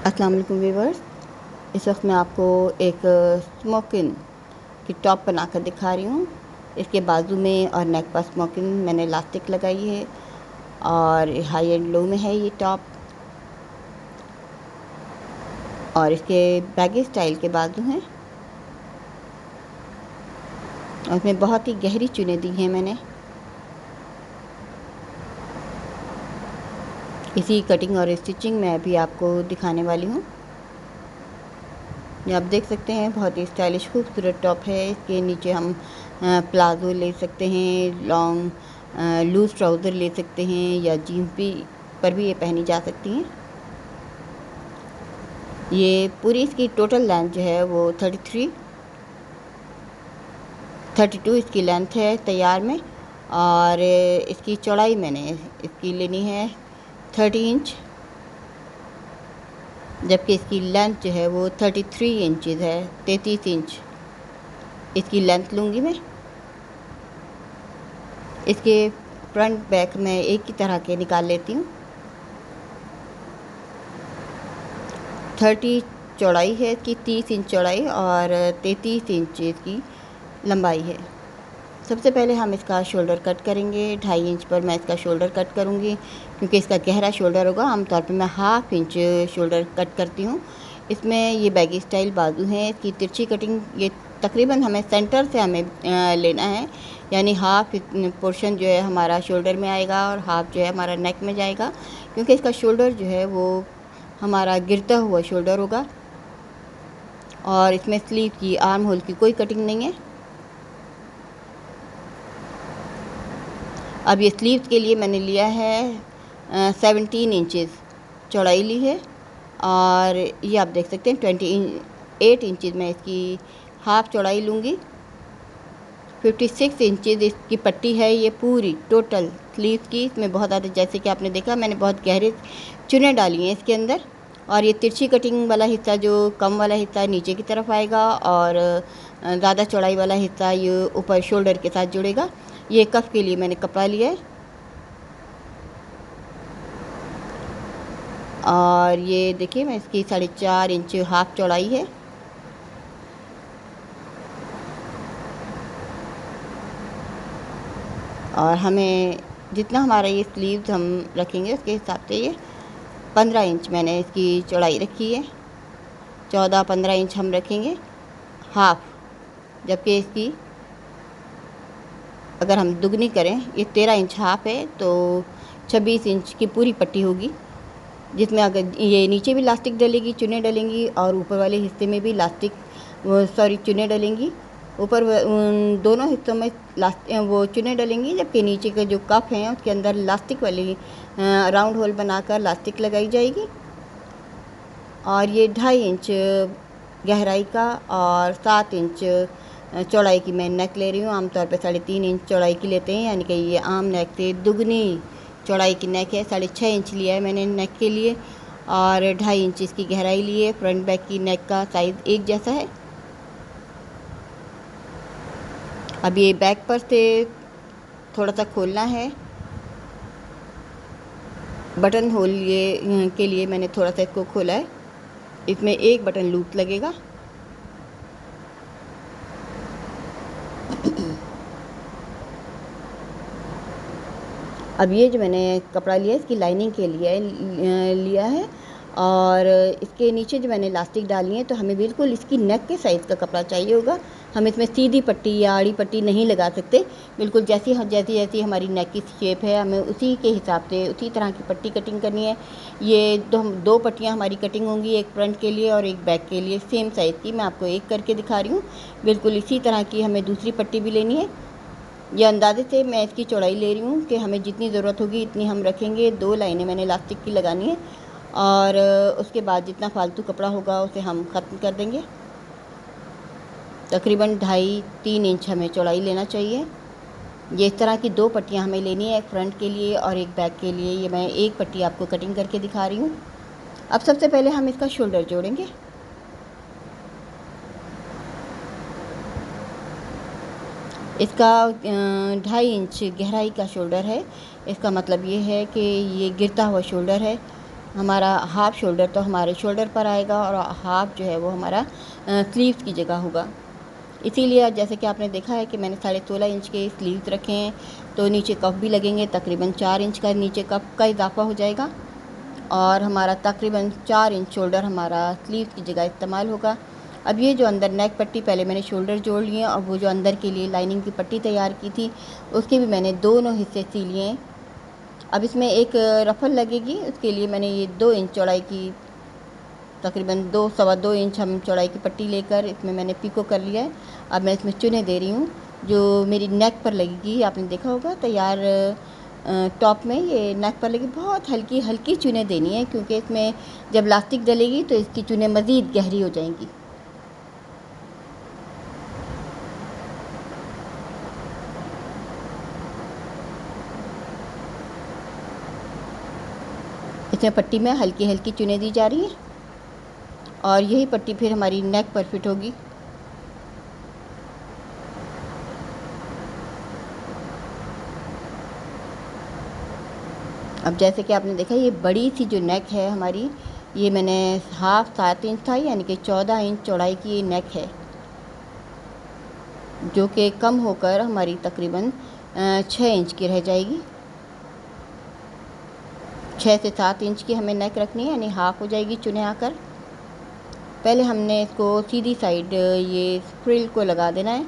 अस्सलाम वालेकुम व्यूवर्स। इस वक्त मैं आपको एक स्मोकिन की टॉप बनाकर दिखा रही हूँ। इसके बाजू में और नेक पर स्मोकिन मैंने इलास्टिक लगाई है और हाई एंड लो में है ये टॉप। और इसके बैगी स्टाइल के बाजू हैं और इसमें बहुत ही गहरी चुनें दी हैं मैंने। इसी कटिंग और स्टिचिंग मैं अभी आपको दिखाने वाली हूँ। ये आप देख सकते हैं, बहुत ही स्टाइलिश खूबसूरत टॉप है। इसके नीचे हम प्लाज़ो ले सकते हैं, लॉन्ग लूज़ ट्राउज़र ले सकते हैं या जीन्स भी पर भी ये पहनी जा सकती हैं। ये पूरी इसकी टोटल लेंथ जो है वो 32 इसकी लेंथ है तैयार में। और इसकी चौड़ाई मैंने इसकी लेनी है 30 इंच, जबकि इसकी लेंथ जो है वो 33 इंचज़ है। 33 इंच इसकी लेंथ लूँगी मैं। इसके फ्रंट बैक मैं एक ही तरह के निकाल लेती हूँ। 30 चौड़ाई है इसकी, 30 इंच चौड़ाई और 33 इंच इसकी लंबाई है। सबसे पहले हम इसका शोल्डर कट करेंगे। 2.5 इंच पर मैं इसका शोल्डर कट करूँगी, क्योंकि इसका गहरा शोल्डर होगा। आमतौर पे मैं 1/2 इंच शोल्डर कट करती हूँ। इसमें ये बैगी स्टाइल बाजू हैं। इसकी तिरछी कटिंग ये तकरीबन हमें सेंटर से लेना है, यानी हाफ पोर्शन जो है हमारा शोल्डर में आएगा और हाफ जो है हमारा नेक में जाएगा, क्योंकि इसका शोल्डर जो है वो हमारा गिरता हुआ शोल्डर होगा। और इसमें स्लीव की, आर्म होल की कोई कटिंग नहीं है। अब ये स्लीव्स के लिए मैंने लिया है 17 इंचज़ चौड़ाई ली है। और ये आप देख सकते हैं 28 इंचज़ मैं इसकी हाफ चौड़ाई लूँगी। 56 इंचज़ इसकी पट्टी है ये पूरी टोटल स्लीव की। इसमें बहुत ज़्यादा, जैसे कि आपने देखा, मैंने बहुत गहरे चुनें डाली हैं इसके अंदर। और ये तिरछी कटिंग वाला हिस्सा, जो कम वाला हिस्सा नीचे की तरफ आएगा और ज़्यादा चौड़ाई वाला हिस्सा ये ऊपर शोल्डर के साथ जुड़ेगा। ये कफ के लिए मैंने कपड़ा लिया है। और ये देखिए, मैं इसकी 4.5 इंच हाफ चौड़ाई है। और हमें जितना हमारा ये स्लीव्स हम रखेंगे उसके हिसाब से ये 15 इंच मैंने इसकी चौड़ाई रखी है। 14-15 इंच हम रखेंगे हाफ, जबकि इसकी अगर हम दुगनी करें, ये 13 इंच हाफ है तो 26 इंच की पूरी पट्टी होगी, जिसमें अगर ये नीचे भी इलास्टिक डलेगी, चुनें डलेंगी, और ऊपर वाले हिस्से में भी इलास्टिक चुनें डलेंगी। ऊपर दोनों हिस्सों में वो चुनें डलेंगी, जबकि नीचे के जो कफ हैं उसके अंदर इलास्टिक वाली राउंड होल बनाकर इलास्टिक लगाई जाएगी। और ये 2.5 इंच गहराई का और 7 इंच चौड़ाई की मैं नेक ले रही हूँ। आमतौर पे 3.5 इंच चौड़ाई की लेते हैं, यानी कि ये आम नेक से दुगनी चौड़ाई की नेक है। 6.5 इंच लिया है मैंने नेक के लिए और 2.5 इंच इसकी गहराई ली है। फ्रंट बैक की नेक का साइज़ एक जैसा है। अब ये बैक पर से थोड़ा सा खोलना है। बटन होल ये के लिए मैंने थोड़ा सा इसको खोला है। इसमें एक बटन लूप लगेगा। अब ये जो मैंने कपड़ा लिया है इसकी लाइनिंग के लिए लिया है। और इसके नीचे जो मैंने इलास्टिक डाली है, तो हमें बिल्कुल इसकी नेक के साइज़ का कपड़ा चाहिए होगा। हम इसमें सीधी पट्टी या आड़ी पट्टी नहीं लगा सकते। बिल्कुल जैसी जैसी हमारी नेक की शेप है, हमें उसी के हिसाब से उसी तरह की पट्टी कटिंग करनी है। ये दो पट्टियाँ हमारी कटिंग होंगी, एक फ्रंट के लिए और एक बैक के लिए, सेम साइज़ की। मैं आपको एक करके दिखा रही हूँ। बिल्कुल इसी तरह की हमें दूसरी पट्टी भी लेनी है। ये अंदाजे से मैं इसकी चौड़ाई ले रही हूँ कि हमें जितनी ज़रूरत होगी इतनी हम रखेंगे। 2 लाइनें मैंने इलास्टिक की लगानी है और उसके बाद जितना फालतू कपड़ा होगा उसे हम ख़त्म कर देंगे। तकरीबन 2.5-3 इंच हमें चौड़ाई लेना चाहिए। ये इस तरह की 2 पट्टियाँ हमें लेनी है, एक फ्रंट के लिए और एक बैक के लिए। ये मैं एक पट्टी आपको कटिंग करके दिखा रही हूँ। अब सबसे पहले हम इसका शोल्डर जोड़ेंगे। इसका 2.5 इंच गहराई का शोल्डर है। इसका मतलब ये है कि ये गिरता हुआ शोल्डर है। हमारा हाफ शोल्डर तो हमारे शोल्डर पर आएगा और हाफ जो है वो हमारा स्लीव्स की जगह होगा। इसीलिए जैसे कि आपने देखा है कि मैंने 16.5 इंच के स्लीव्स रखे हैं, तो नीचे कफ भी लगेंगे, तकरीबन 4 इंच का नीचे कफ का इजाफा हो जाएगा और हमारा तकरीबन 4 इंच शोल्डर हमारा स्लीव्स की जगह इस्तेमाल होगा। अब ये जो अंदर नेक पट्टी, पहले मैंने शोल्डर जोड़ लिए और वो जो अंदर के लिए लाइनिंग की पट्टी तैयार की थी उसके भी मैंने दोनों हिस्से सी लिए हैं। अब इसमें एक रफल लगेगी, उसके लिए मैंने ये 2 इंच चौड़ाई की, तकरीबन 2 सवा 2 इंच हम चौड़ाई की पट्टी लेकर इसमें मैंने पिको कर लिया है। अब मैं इसमें चुने दे रही हूँ जो मेरी नेक पर लगेगी। आपने देखा होगा तैयार टॉप में ये नेक पर लगी, बहुत हल्की हल्की चुने देनी है क्योंकि इसमें जब लास्टिक डलेगी तो इसकी चुने मज़ीद गहरी हो जाएंगी। इसमें पट्टी में हल्की हल्की चुने दी जा रही हैं और यही पट्टी फिर हमारी नेक पर फिट होगी। अब जैसे कि आपने देखा ये बड़ी सी जो नेक है हमारी, ये मैंने हाफ 7 इंच था, यानी कि 14 इंच चौड़ाई की ये नेक है, जो कि कम होकर हमारी तकरीबन 6 इंच की रह जाएगी। 6 से 7 इंच की हमें नेक रखनी है, यानी हाफ हो जाएगी चुने आकर। पहले हमने इसको सीधी साइड ये फ्रिल को लगा देना है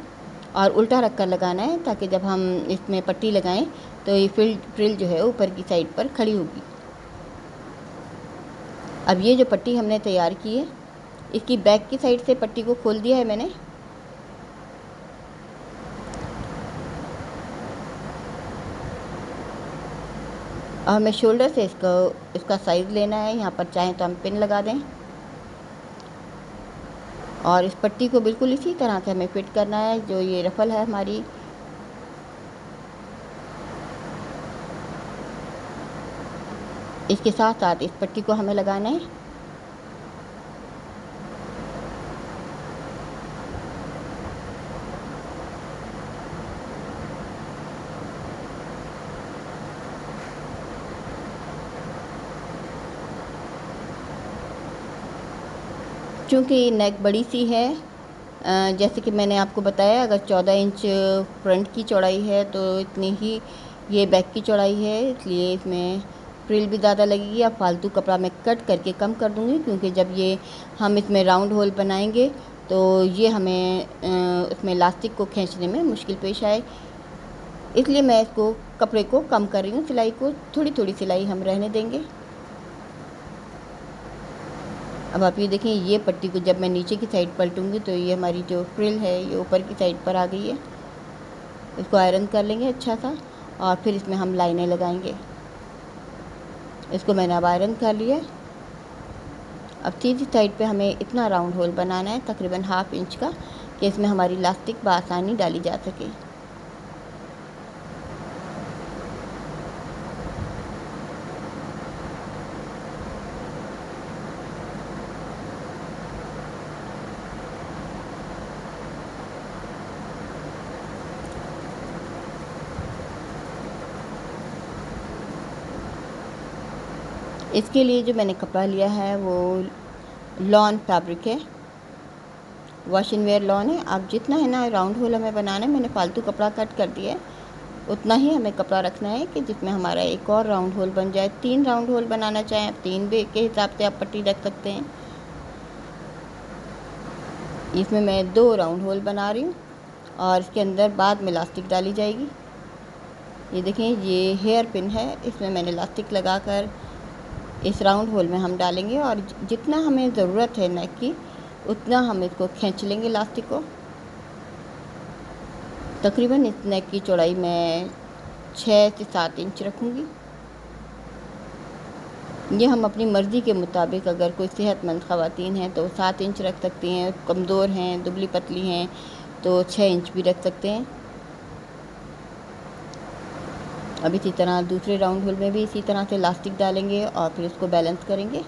और उल्टा रख कर लगाना है ताकि जब हम इसमें पट्टी लगाएं तो ये फ्रिल जो है ऊपर की साइड पर खड़ी होगी। अब ये जो पट्टी हमने तैयार की है, इसकी बैक की साइड से पट्टी को खोल दिया है मैंने। और हमें शोल्डर से इसका साइज़ लेना है। यहाँ पर चाहें तो हम पिन लगा दें और इस पट्टी को बिल्कुल इसी तरह से हमें फिट करना है। जो ये रफल है हमारी, इसके साथ साथ इस पट्टी को हमें लगाना है। चूँकि नेक बड़ी सी है, जैसे कि मैंने आपको बताया, अगर 14 इंच फ्रंट की चौड़ाई है तो इतनी ही ये बैक की चौड़ाई है, इसलिए इसमें फ्रिल भी ज़्यादा लगेगी। अब फालतू कपड़ा मैं कट करके कम कर दूँगी क्योंकि जब ये हम इसमें राउंड होल बनाएंगे तो ये हमें उसमें इलास्टिक को खींचने में मुश्किल पेश आए, इसलिए मैं इसको कपड़े को कम कर रही हूँ। सिलाई को थोड़ी थोड़ी सिलाई हम रहने देंगे। अब आप ये देखें, ये पट्टी को जब मैं नीचे की साइड पलटूँगी तो ये हमारी जो फ्रिल है ये ऊपर की साइड पर आ गई है। इसको आयरन कर लेंगे अच्छा सा और फिर इसमें हम लाइनें लगाएंगे। इसको मैंने अब आयरन कर लिया। अब सीधी साइड पे हमें इतना राउंड होल बनाना है, तकरीबन हाफ इंच का, कि इसमें हमारी इलास्टिक बआसानी डाली जा सके। इसके लिए जो मैंने कपड़ा लिया है वो लॉन फैब्रिक है, वॉश एंड वेयर लॉन है। आप जितना है ना राउंड होल हमें बनाना है, मैंने फालतू कपड़ा कट कर दिया है, उतना ही हमें कपड़ा रखना है कि जिसमें हमारा एक और राउंड होल बन जाए। 3 राउंड होल बनाना चाहें आप 3 भी के हिसाब से आप पट्टी रख सकते हैं। इसमें मैं 2 राउंड होल बना रही हूँ और इसके अंदर बाद में इलास्टिक डाली जाएगी। ये देखें, ये हेयर पिन है, इसमें मैंने इलास्टिक लगाकर इस राउंड होल में हम डालेंगे और जितना हमें ज़रूरत है नेक की उतना हम इसको खींच लेंगे इलास्टिक को। तकरीबन इस नेक की चौड़ाई मैं 6 से 7 इंच रखूँगी। ये हम अपनी मर्ज़ी के मुताबिक, अगर कोई सेहतमंद ख़वातीन हैं तो 7 इंच रख सकती हैं, कमज़ोर हैं, दुबली पतली हैं तो 6 इंच भी रख सकते हैं। अब इसी तरह दूसरे राउंड होल में भी इसी तरह से इलास्टिक डालेंगे और फिर इसको बैलेंस करेंगे।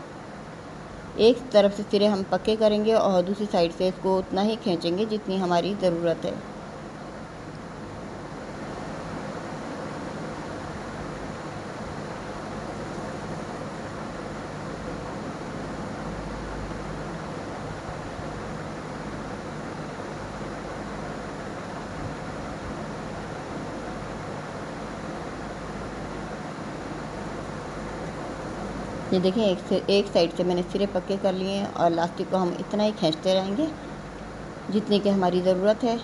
एक तरफ से सिरे हम पक्के करेंगे और दूसरी साइड से इसको उतना ही खींचेंगे जितनी हमारी ज़रूरत है। ये देखें, एक साइड से मैंने सिरे पक्के कर लिए हैं और लास्टिक को हम इतना ही खींचते रहेंगे जितनी की हमारी ज़रूरत है।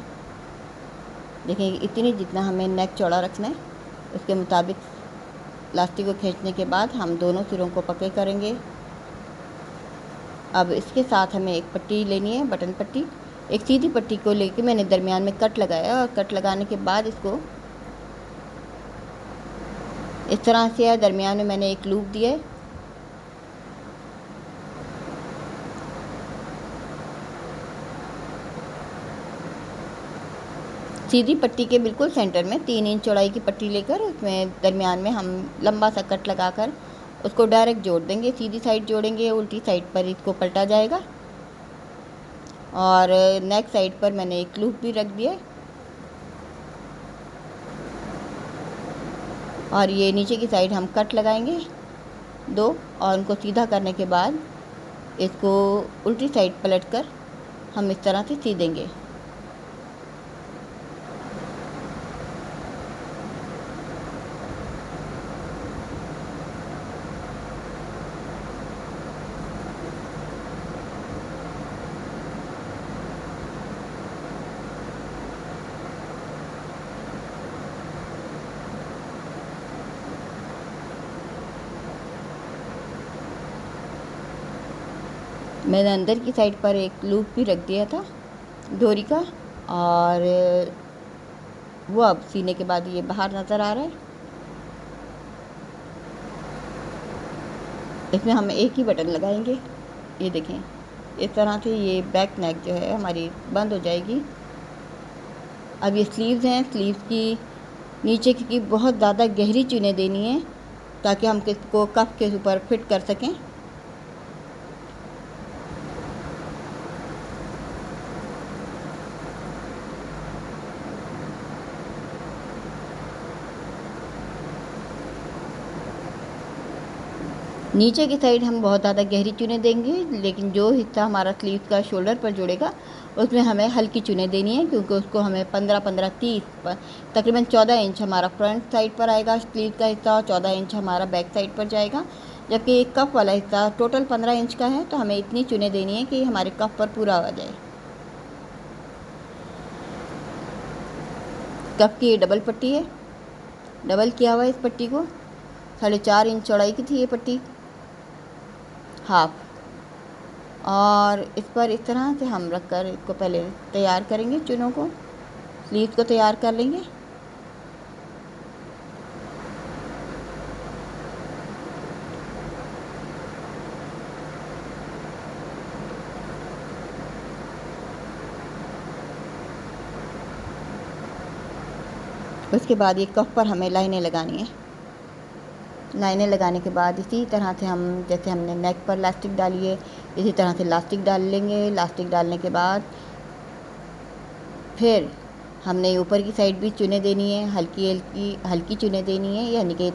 देखें, इतनी जितना हमें नेक चौड़ा रखना है उसके मुताबिक लास्टिक को खींचने के बाद हम दोनों सिरों को पक्के करेंगे। अब इसके साथ हमें एक पट्टी लेनी है, बटन पट्टी। एक सीधी पट्टी को लेके मैंने दरमियान में कट लगाया और कट लगाने के बाद इसको इस तरह से है, दरमियान में मैंने एक लूप दिया है। सीधी पट्टी के बिल्कुल सेंटर में 3 इंच चौड़ाई की पट्टी लेकर उसमें दरमियान में हम लंबा सा कट लगाकर उसको डायरेक्ट जोड़ देंगे। सीधी साइड जोड़ेंगे, उल्टी साइड पर इसको पलटा जाएगा। और नेक साइड पर मैंने एक लूप भी रख दिया और ये नीचे की साइड हम कट लगाएंगे 2 और उनको सीधा करने के बाद इसको उल्टी साइड पलटकर हम इस तरह से सी देंगे। मैंने अंदर की साइड पर एक लूप भी रख दिया था डोरी का और वो अब सीने के बाद ये बाहर नज़र आ रहा है। इसमें हम एक ही बटन लगाएंगे। ये देखें, इस तरह से ये बैक नेक जो है हमारी बंद हो जाएगी। अब ये स्लीव्स हैं, स्लीव्स की नीचे की बहुत ज़्यादा गहरी चुनें देनी है ताकि हम इसको कफ के ऊपर फिट कर सकें। नीचे की साइड हम बहुत ज़्यादा गहरी चुनें देंगे, लेकिन जो हिस्सा हमारा स्लीव का शोल्डर पर जुड़ेगा उसमें हमें हल्की चुनें देनी है, क्योंकि उसको हमें 15-15-30 तकरीबन 14 इंच हमारा फ्रंट साइड पर आएगा स्लीव का हिस्सा और 14 इंच हमारा बैक साइड पर जाएगा। जबकि एक कफ वाला हिस्सा टोटल 15 इंच का है, तो हमें इतनी चुनें देनी है कि हमारे कफ पर पूरा आ जाए। कफ की ये डबल पट्टी है, डबल किया हुआ है इस पट्टी को। 4.5 इंच चौड़ाई की थी ये पट्टी, हाफ। और इस पर इस तरह से हम रख कर इसको पहले तैयार करेंगे, चुनों को, स्लीव को तैयार कर लेंगे। उसके बाद ये कफ पर हमें लाइनें लगानी है। लाइनें लगाने के बाद इसी तरह से हम, जैसे हमने नेक पर लास्टिक डाली है, इसी तरह से लास्टिक डाल लेंगे। लास्टिक डालने के बाद फिर हमने ऊपर की साइड भी चुनें देनी है, हल्की चुनें देनी है, यानी कि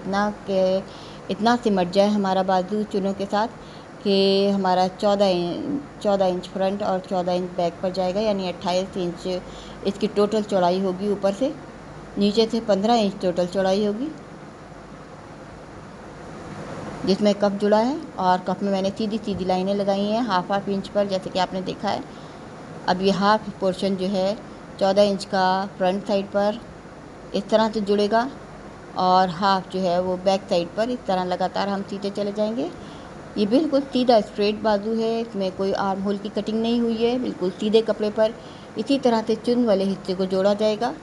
इतना सिमट जाए हमारा बाजू चुनों के साथ कि हमारा 14 इंच फ्रंट और 14 इंच बैक पर जाएगा, यानी 28 इंच इसकी टोटल चौड़ाई होगी। ऊपर से नीचे से 15 इंच टोटल चौड़ाई होगी, जिसमें कप जुड़ा है। और कप में मैंने सीधी सीधी लाइनें लगाई हैं हाफ इंच पर, जैसे कि आपने देखा है। अब ये हाफ पोर्शन जो है 14 इंच का फ्रंट साइड पर इस तरह से जुड़ेगा और हाफ जो है वो बैक साइड पर इस तरह लगातार हम सीधे चले जाएंगे। ये बिल्कुल सीधा स्ट्रेट बाजू है, इसमें कोई आर्म होल की कटिंग नहीं हुई है, बिल्कुल सीधे कपड़े पर इसी तरह से चुन वाले हिस्से को जोड़ा जाएगा।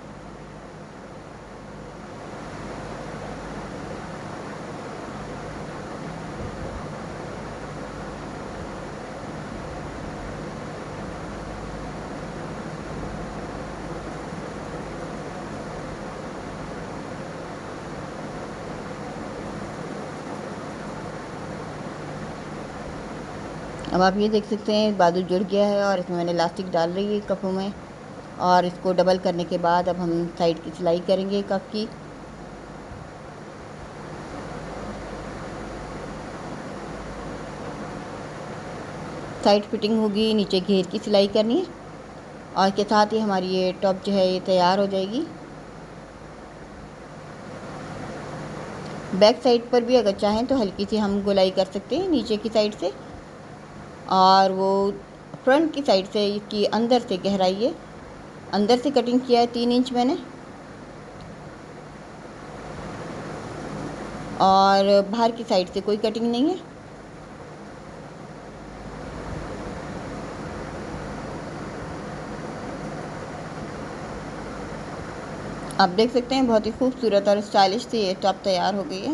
अब आप ये देख सकते हैं बाजू जुड़ गया है और इसमें मैंने इलास्टिक डाल रही है कपों में। और इसको डबल करने के बाद अब हम साइड की सिलाई करेंगे कप की। साइड फिटिंग होगी, नीचे घेर की सिलाई करनी है और के साथ ही हमारी ये टॉप जो है ये तैयार हो जाएगी। बैक साइड पर भी अगर चाहें तो हल्की सी हम गोलाई कर सकते हैं नीचे की साइड से, और वो फ्रंट की साइड से इसकी अंदर से गहराई है, अंदर से कटिंग किया है 3 इंच मैंने, और बाहर की साइड से कोई कटिंग नहीं है। आप देख सकते हैं बहुत ही खूबसूरत और स्टाइलिश सी ये टॉप तैयार हो गई है।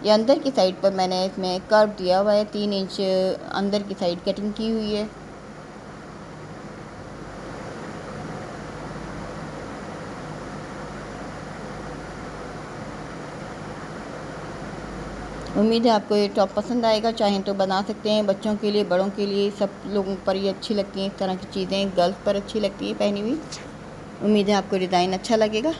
ये अंदर की साइड पर मैंने इसमें कर्व दिया हुआ है, 3 इंच अंदर की साइड कटिंग की हुई है। उम्मीद है आपको ये टॉप पसंद आएगा, चाहें तो बना सकते हैं, बच्चों के लिए, बड़ों के लिए, सब लोगों पर ये अच्छी लगती हैं इस तरह की चीज़ें, गर्ल्स पर अच्छी लगती है पहनी हुई। उम्मीद है आपको डिज़ाइन अच्छा लगेगा।